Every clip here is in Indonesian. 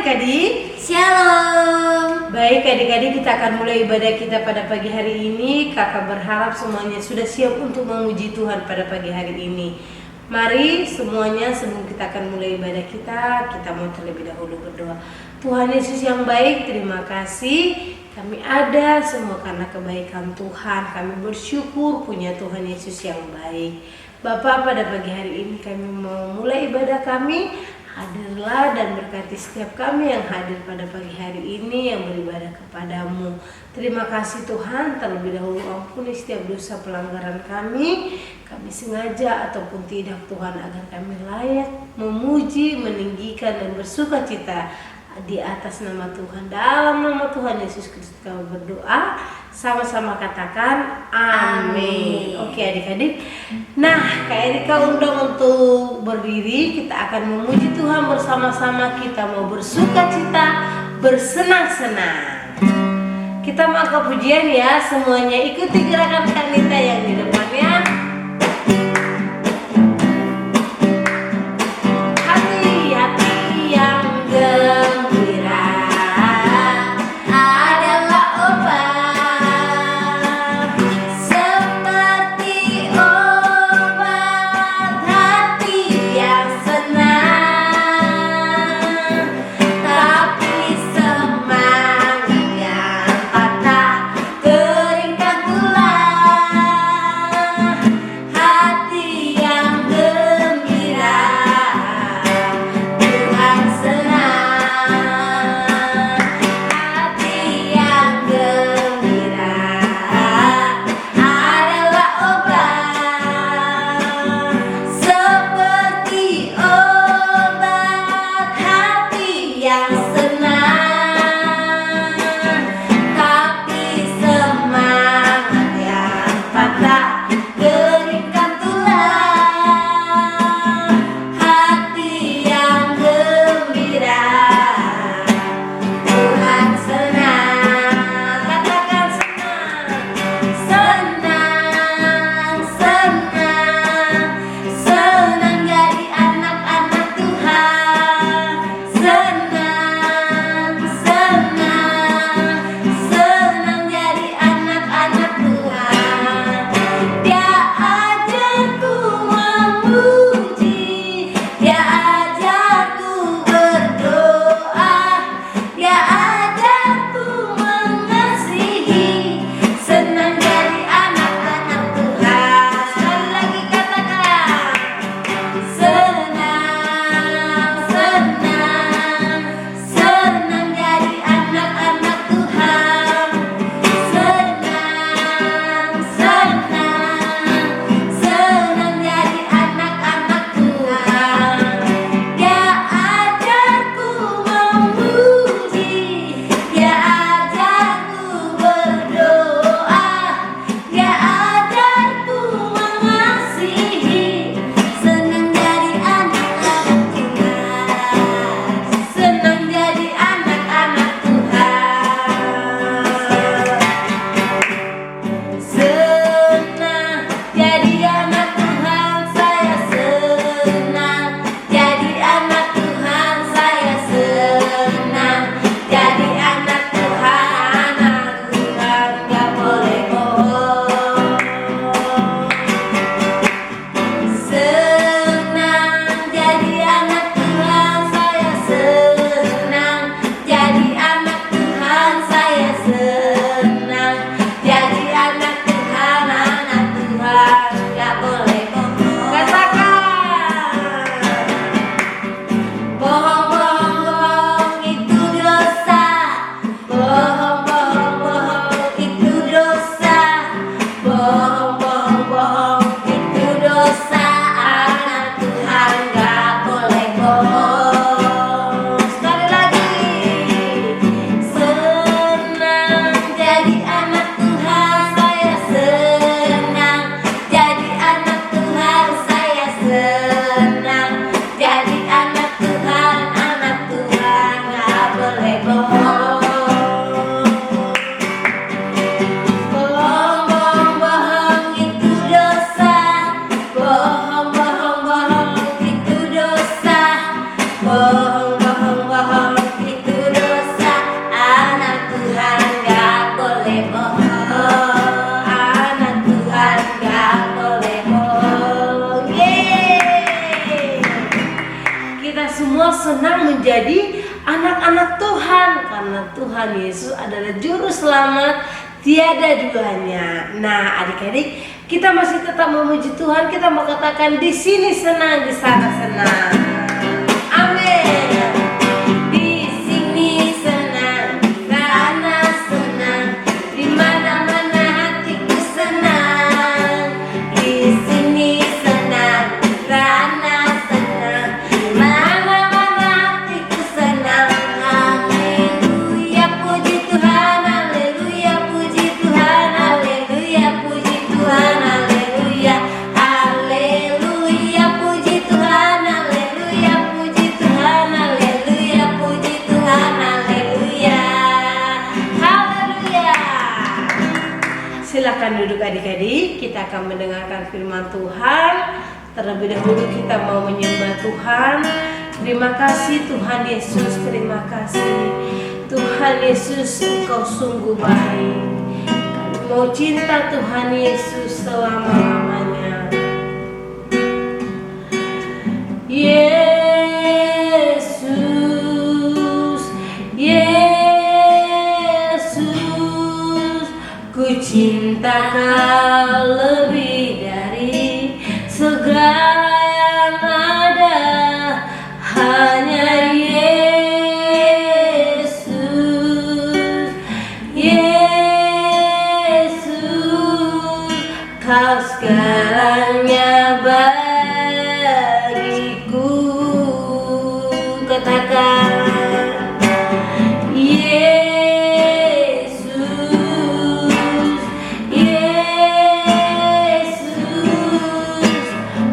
adik-adik. Shalom. Baik adik-adik, kita akan mulai ibadah kita pada pagi hari ini. Kakak berharap semuanya sudah siap untuk memuji Tuhan pada pagi hari ini. Mari semuanya, sebelum kita akan mulai ibadah kita mau terlebih dahulu berdoa. Tuhan Yesus yang baik, terima kasih kami ada semua karena kebaikan Tuhan. Kami bersyukur punya Tuhan Yesus yang baik. Bapa, pada pagi hari ini kami mau mulai ibadah kami. Hadirlah dan berkati setiap kami yang hadir pada pagi hari ini yang beribadah kepadamu. Terima kasih Tuhan, terlebih dahulu ampuni setiap dosa pelanggaran kami. Kami sengaja ataupun tidak Tuhan, agar kami layak memuji, meninggikan dan bersuka cita di atas nama Tuhan. Dalam nama Tuhan Yesus Kristus kami berdoa. Sama-sama katakan amin. Oke adik-adik. Nah, Kak Erika undang untuk berdiri. Kita akan memuji Tuhan bersama-sama. Kita mau bersuka cita, bersenang-senang. Kita mau ke pujian ya. Semuanya ikuti gerakan Kanita yang di depannya. menjadi anak-anak Tuhan, karena Tuhan Yesus adalah juru selamat, tiada duanya. Nah, adik-adik, kita masih tetap memuji Tuhan. Kita mau katakan di sini senang, di sana senang. Amin. Di sini senang, di sana senang, di mana-mana hatiku senang. Di sini senang, di sana senang, di mana-mana hatiku senang. Haleluya, puji Tuhan, haleluya, puji Tuhan, haleluya, puji Tuhan, haleluya, haleluya, puji Tuhan, haleluya, puji Tuhan, haleluya, puji Tuhan, haleluya, haleluya. Silakan duduk adik-adik, kita akan mendengarkan firman Tuhan. Terlebih dahulu kita mau menyembah Tuhan. Terima kasih Tuhan Yesus, terima kasih Tuhan Yesus, Engkau sungguh baik. Kami mau cinta Tuhan Yesus selama-lamanya. Yesus, Yesus, ku cinta Kau lebih dari segala yang ada. Hanya Yesus, Yesus, Kau segalanya bagiku. Katakan Yesus, Yesus,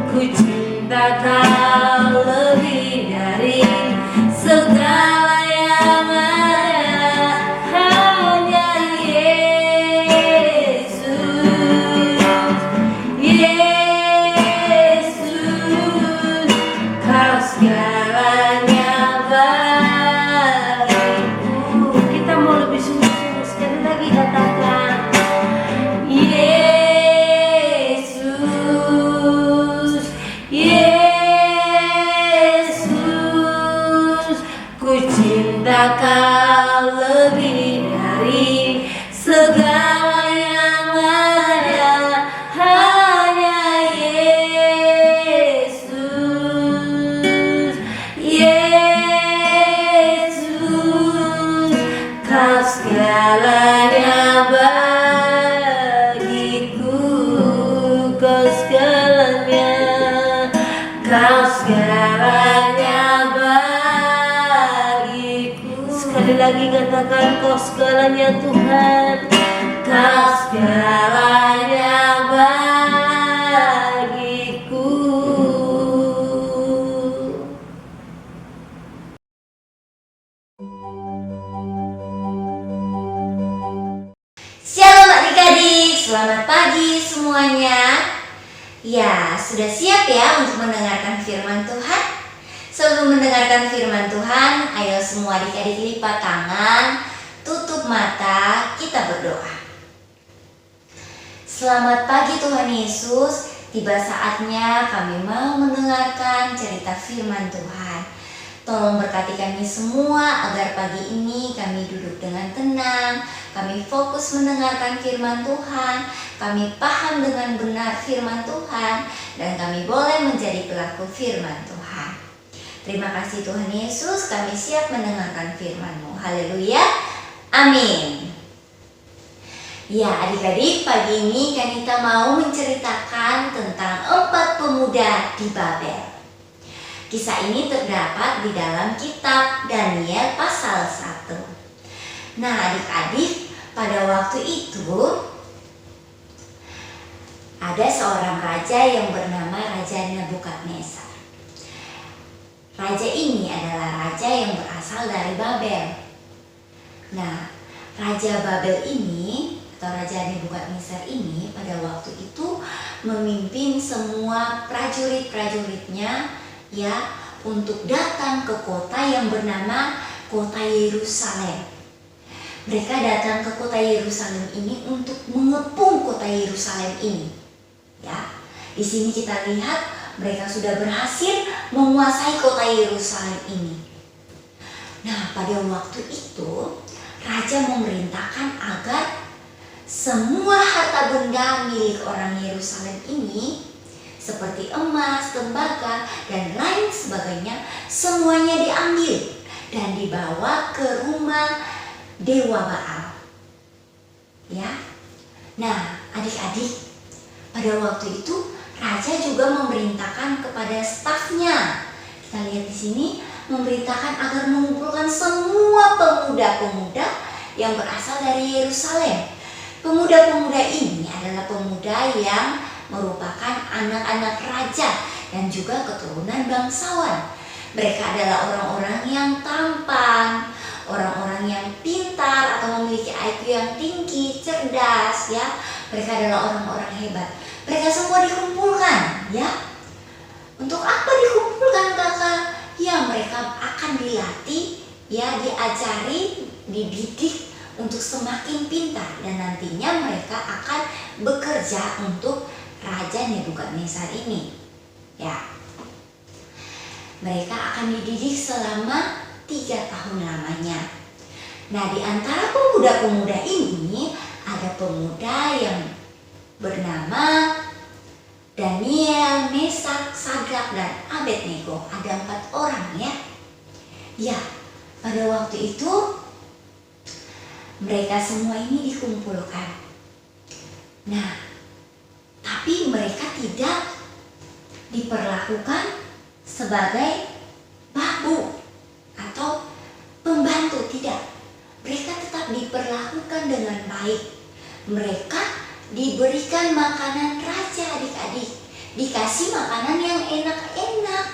ku cinta Kau lebih dari segala yang ada. Hanya Yesus, Yesus, Kau segalanya bagiku. Kita mau lebih sungguh-sungguh, sekali lagi katakan Yesus, Yesus, ku cinta Kau lebih dari segala yang ada. Hanya Yesus, Yesus, Kau segalanya bagiku. Kau segalanya, Kau segalanya bagiku. Sekali lagi katakan Kau segalanya Tuhan, Kau segalanya bagiku. Shalom adik-adik, selamat pagi semuanya. Ya, sudah siap ya untuk mendengarkan firman Tuhan? Sebelum mendengarkan firman Tuhan, ayo semua adik-adik lipat tangan, tutup mata, kita berdoa. Selamat pagi Tuhan Yesus, tiba saatnya kami mau mendengarkan cerita firman Tuhan. Tolong berkati kami semua agar pagi ini kami duduk dengan tenang, kami fokus mendengarkan firman Tuhan, kami paham dengan benar firman Tuhan, dan kami boleh menjadi pelaku firman Tuhan. Terima kasih Tuhan Yesus, kami siap mendengarkan firman-Mu. Haleluya, amin. Ya adik-adik, pagi ini kita mau menceritakan tentang 4 pemuda di Babel. Kisah ini terdapat di dalam kitab Daniel pasal 1. Nah adik-adik, pada waktu itu ada seorang raja yang bernama Raja Nebukadnezar. Raja ini adalah raja yang berasal dari Babel. Nah, Raja Babel ini atau Raja Nebukadnezar ini pada waktu itu memimpin semua prajurit-prajuritnya ya untuk datang ke kota yang bernama kota Yerusalem. Mereka datang ke kota Yerusalem ini untuk mengepung kota Yerusalem ini. Ya, di sini kita lihat mereka sudah berhasil menguasai kota Yerusalem ini. Nah, pada waktu itu raja memerintahkan agar semua harta benda milik orang Yerusalem ini seperti emas, tembaga, dan lain sebagainya semuanya diambil dan dibawa ke rumah Dewa Baal. Ya. Nah, adik-adik, pada waktu itu raja juga memerintahkan kepada stafnya. Kita lihat di sini, memerintahkan agar mengumpulkan semua pemuda-pemuda yang berasal dari Yerusalem. Pemuda-pemuda ini adalah pemuda yang merupakan anak-anak raja dan juga keturunan bangsawan. Mereka adalah orang-orang yang tampan, orang-orang yang pintar atau memiliki IQ yang tinggi, cerdas, ya. Mereka adalah orang-orang hebat. Mereka semua dikumpulkan, ya. Untuk apa dikumpulkan, kakak? Ya, mereka akan dilatih, ya, diajari, dididik untuk semakin pintar, dan nantinya mereka akan bekerja untuk Raja Nebukadnezar ini. Ya. Mereka akan dididik selama 3 tahun lamanya. Nah, di antara pemuda-pemuda ini ada pemuda yang bernama Daniel, Mesak, Sadrak, dan Abednego. Ada 4 orang, ya. Ya, pada waktu itu mereka semua ini dikumpulkan. Nah, tapi mereka tidak diperlakukan sebagai babu atau pembantu, tidak. Mereka tetap diperlakukan dengan baik. Mereka diberikan makanan raja, adik-adik. Dikasih makanan yang enak-enak.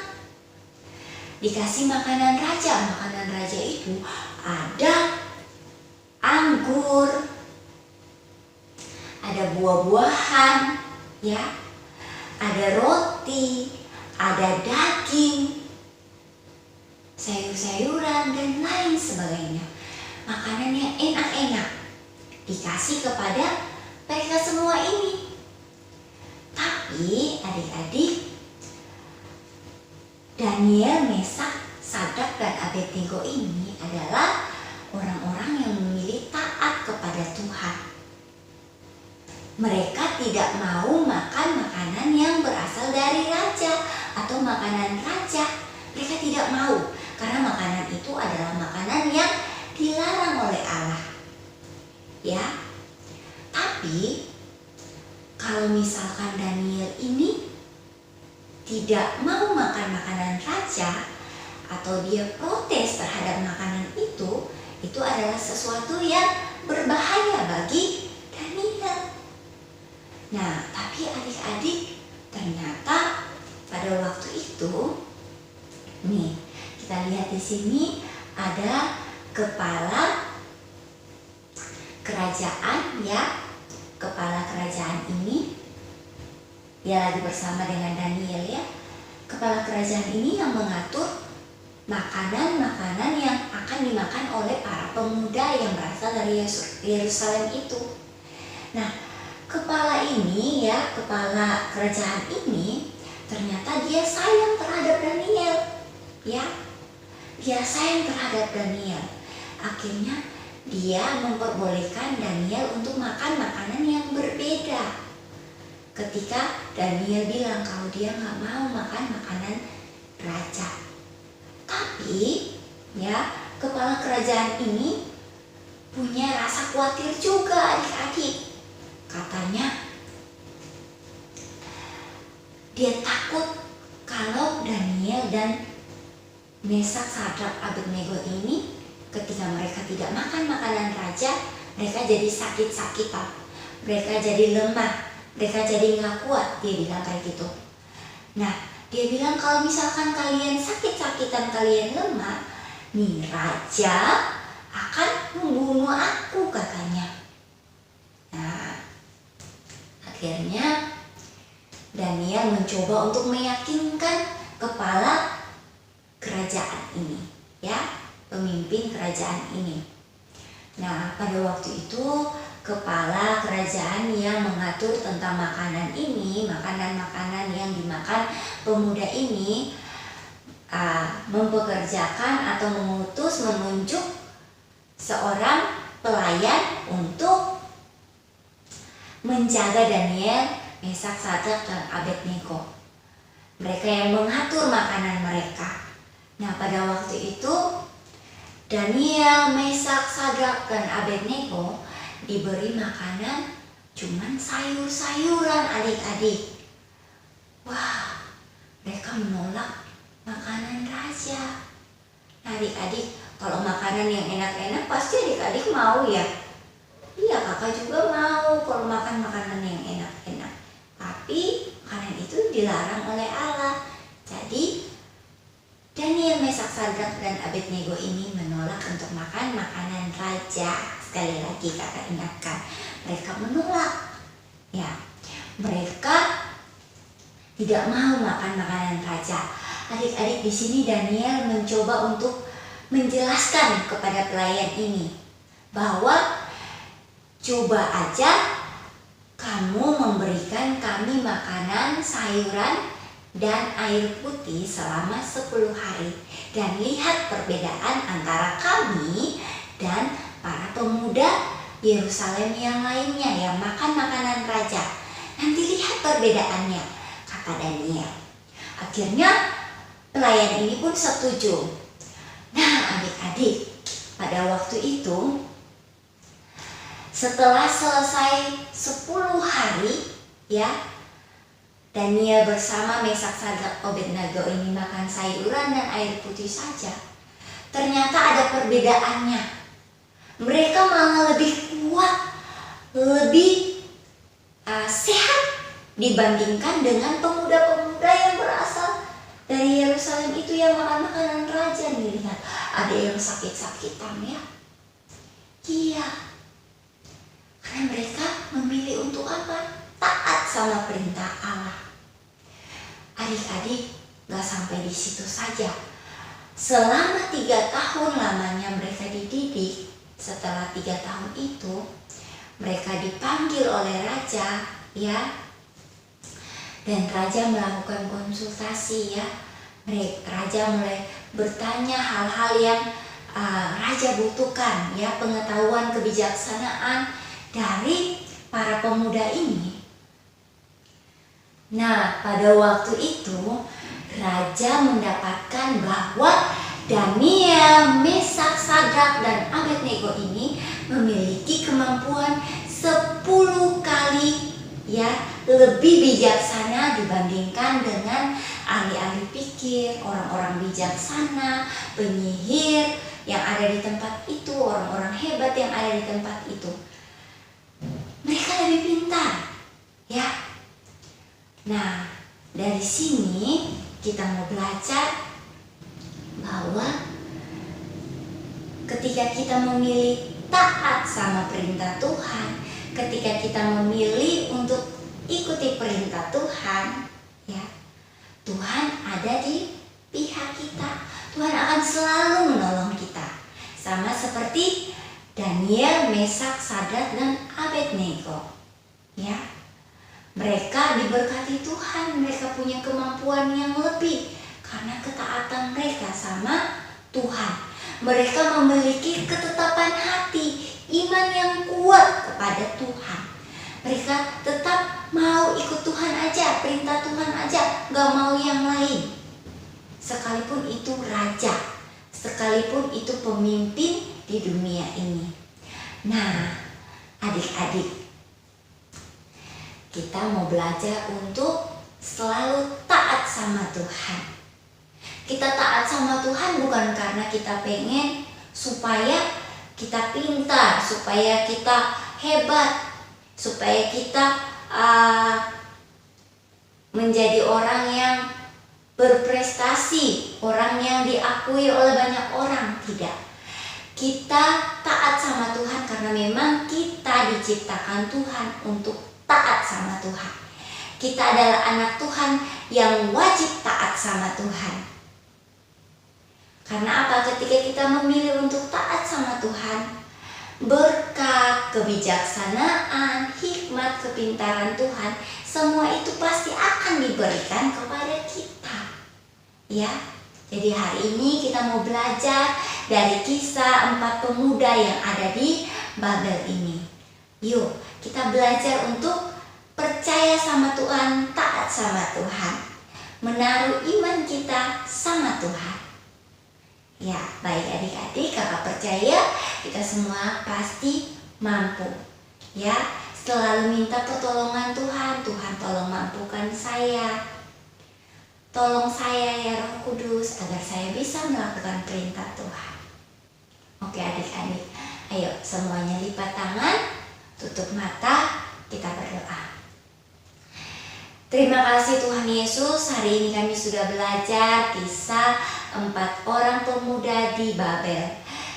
Dikasih makanan raja. Makanan raja itu ada anggur, ada buah-buahan, ya. Ada roti, ada daging, sayur-sayuran, dan lain sebagainya. Makanan yang enak-enak dikasih kepada mereka semua ini. Tapi adik-adik, Daniel, Mesak, Sadrak, dan Abednego ini adalah orang-orang yang memilih taat kepada Tuhan. Mereka tidak mau makan makanan yang berasal dari raja atau makanan raja. Mereka tidak mau, karena makanan itu adalah makanan yang dilarang oleh Allah. Ya. Tapi kalau misalkan Daniel ini tidak mau makan makanan raja atau dia protes terhadap makanan itu adalah sesuatu yang berbahaya bagi Daniel. Nah, tapi adik-adik, ternyata pada waktu itu, nih, kita lihat di sini ada kepala kerajaan, ya. Kepala kerajaan ini dia lagi bersama dengan Daniel, ya. Kepala kerajaan ini yang mengatur makanan-makanan yang akan dimakan oleh para pemuda yang berasal dari Yerusalem itu. Nah, kepala ini, ya, kepala kerajaan ini ternyata dia sayang terhadap Daniel, ya. Dia sayang terhadap Daniel. Akhirnya dia memperbolehkan Daniel untuk makan makanan yang berbeda. Ketika Daniel bilang kalau dia nggak mau makan makanan raja. Tapi, ya, kepala kerajaan ini punya rasa khawatir juga, adik-adik. Katanya dia takut kalau Daniel dan Mesak, Sadrak, Abednego ini ketika mereka tidak makan makanan raja, mereka jadi sakit-sakitan, mereka jadi lemah, mereka jadi nggak kuat. Dia bilang kayak gitu. Nah, dia bilang kalau misalkan kalian sakit-sakitan, kalian lemah, nih raja akan membunuh aku, katanya. Nah, akhirnya Daniel mencoba untuk meyakinkan kepala kerajaan ini, ya, pemimpin kerajaan ini. Nah, pada waktu itu kepala kerajaan yang mengatur tentang makanan ini, makanan-makanan yang dimakan pemuda ini, mempekerjakan atau menunjuk seorang pelayan untuk menjaga Daniel, Mesak, Sadrak, dan Abednego. Mereka yang mengatur makanan mereka. Nah, pada waktu itu Daniel, Mesak, Sadrak, dan Abednego diberi makanan cuman sayur-sayuran, adik-adik. Wah, mereka menolak makanan raja. Nah, adik-adik, kalau makanan yang enak-enak pasti adik-adik mau ya. Iya, kakak juga mau kalau makan makanan yang enak-enak. Tapi makanan itu dilarang oleh Allah. Jadi Daniel, Mesak, Sadrak, dan Abednego ini menolak untuk makan makanan raja. Sekali lagi kakak ingatkan, mereka menolak. Ya, mereka tidak mau makan makanan raja. Adik-adik, di sini Daniel mencoba untuk menjelaskan kepada pelayan ini bahwa coba aja kamu memberikan kami makanan, sayuran, dan air putih selama 10 hari. Dan lihat perbedaan antara kami dan para pemuda Yerusalem yang lainnya yang makan makanan raja. Nanti lihat perbedaannya, kata Daniel. Akhirnya pelayan ini pun setuju. Nah, adik-adik, pada waktu itu setelah selesai 10 hari ya, Daniel bersama Mesak, Sadrak, Abednego ini makan sayuran dan air putih saja. Ternyata ada perbedaannya. Mereka malah lebih kuat, lebih sehat dibandingkan dengan pemuda-pemuda yang berasal dari Yerusalem itu yang makan makanan raja. Nih, lihat, ada yang sakit-sakitan ya. Iya, karena mereka memilih untuk apa? Taat sama perintah Allah. Adik-adik, gak sampai di situ saja. Selama 3 tahun lamanya mereka dididik. Setelah 3 tahun itu, mereka dipanggil oleh raja, ya. Dan raja melakukan konsultasi, ya. Raja mulai bertanya hal-hal yang raja butuhkan, ya, pengetahuan, kebijaksanaan dari para pemuda ini. Nah, pada waktu itu raja mendapatkan bahwa Daniel, Mesak, Sadrak, dan Abednego ini memiliki kemampuan 10 kali ya lebih bijaksana dibandingkan dengan ahli-ahli pikir, orang-orang bijaksana, penyihir yang ada di tempat itu, orang-orang hebat yang ada di tempat itu. Mereka lebih pintar, ya. Nah, dari sini kita mau belajar bahwa ketika kita memilih taat sama perintah Tuhan, ketika kita memilih untuk ikuti perintah Tuhan, ya, Tuhan ada di pihak kita. Tuhan akan selalu menolong kita. Sama seperti Daniel, Mesak, Sadrak, dan Abednego, ya. Mereka diberkati Tuhan, mereka punya kemampuan yang lebih karena ketaatan mereka sama Tuhan. Mereka memiliki ketetapan hati, iman yang kuat kepada Tuhan. Mereka tetap mau ikut Tuhan aja, perintah Tuhan aja, gak mau yang lain. Sekalipun itu raja, sekalipun itu pemimpin di dunia ini. Nah, adik-adik, kita mau belajar untuk selalu taat sama Tuhan. Kita taat sama Tuhan bukan karena kita pengen supaya kita pintar, supaya kita hebat, supaya kita menjadi orang yang berprestasi, orang yang diakui oleh banyak orang. Tidak. Kita taat sama Tuhan karena memang kita diciptakan Tuhan untuk taat sama Tuhan. Kita adalah anak Tuhan yang wajib taat sama Tuhan. Karena apa? Ketika kita memilih untuk taat sama Tuhan, berkat, kebijaksanaan, hikmat, kepintaran Tuhan, semua itu pasti akan diberikan kepada kita. Ya. Jadi hari ini kita mau belajar dari kisah 4 pemuda yang ada di Babel ini. Yuk, kita belajar untuk percaya sama Tuhan, taat sama Tuhan, menaruh iman kita sama Tuhan. Ya, baik adik-adik, kakak percaya kita semua pasti mampu. Ya, selalu minta pertolongan Tuhan. Tuhan tolong mampukan saya. Tolong saya ya Roh Kudus agar saya bisa melakukan perintah Tuhan. Oke adik-adik, ayo semuanya lipat tangan, tutup mata, kita berdoa. Terima kasih Tuhan Yesus, hari ini kami sudah belajar kisah 4 orang pemuda di Babel.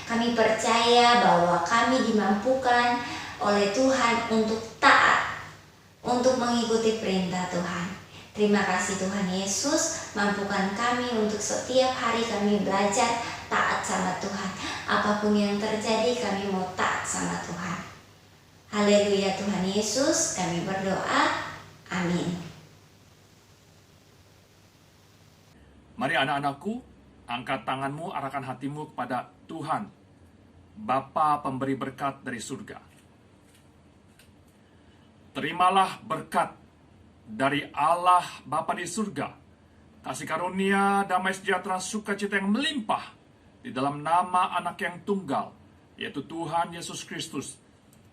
Kami percaya bahwa kami dimampukan oleh Tuhan untuk taat, untuk mengikuti perintah Tuhan. Terima kasih Tuhan Yesus, mampukan kami untuk setiap hari kami belajar taat sama Tuhan. Apapun yang terjadi kami mau taat sama Tuhan. Haleluya Tuhan Yesus, kami berdoa. Amin. Mari anak-anakku, angkat tanganmu, arahkan hatimu kepada Tuhan, Bapa pemberi berkat dari surga. Terimalah berkat dari Allah Bapa di surga, kasih karunia, damai sejahtera, sukacita yang melimpah di dalam nama anak yang tunggal, yaitu Tuhan Yesus Kristus,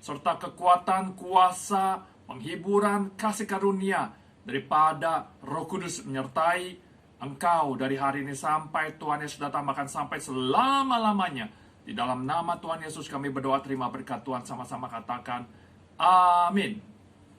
serta kekuatan, kuasa, penghiburan, kasih karunia daripada Roh Kudus menyertai engkau dari hari ini sampai Tuhan Yesus datang, bahkan sampai selama-lamanya. Di dalam nama Tuhan Yesus kami berdoa, terima berkat Tuhan, sama-sama katakan amin.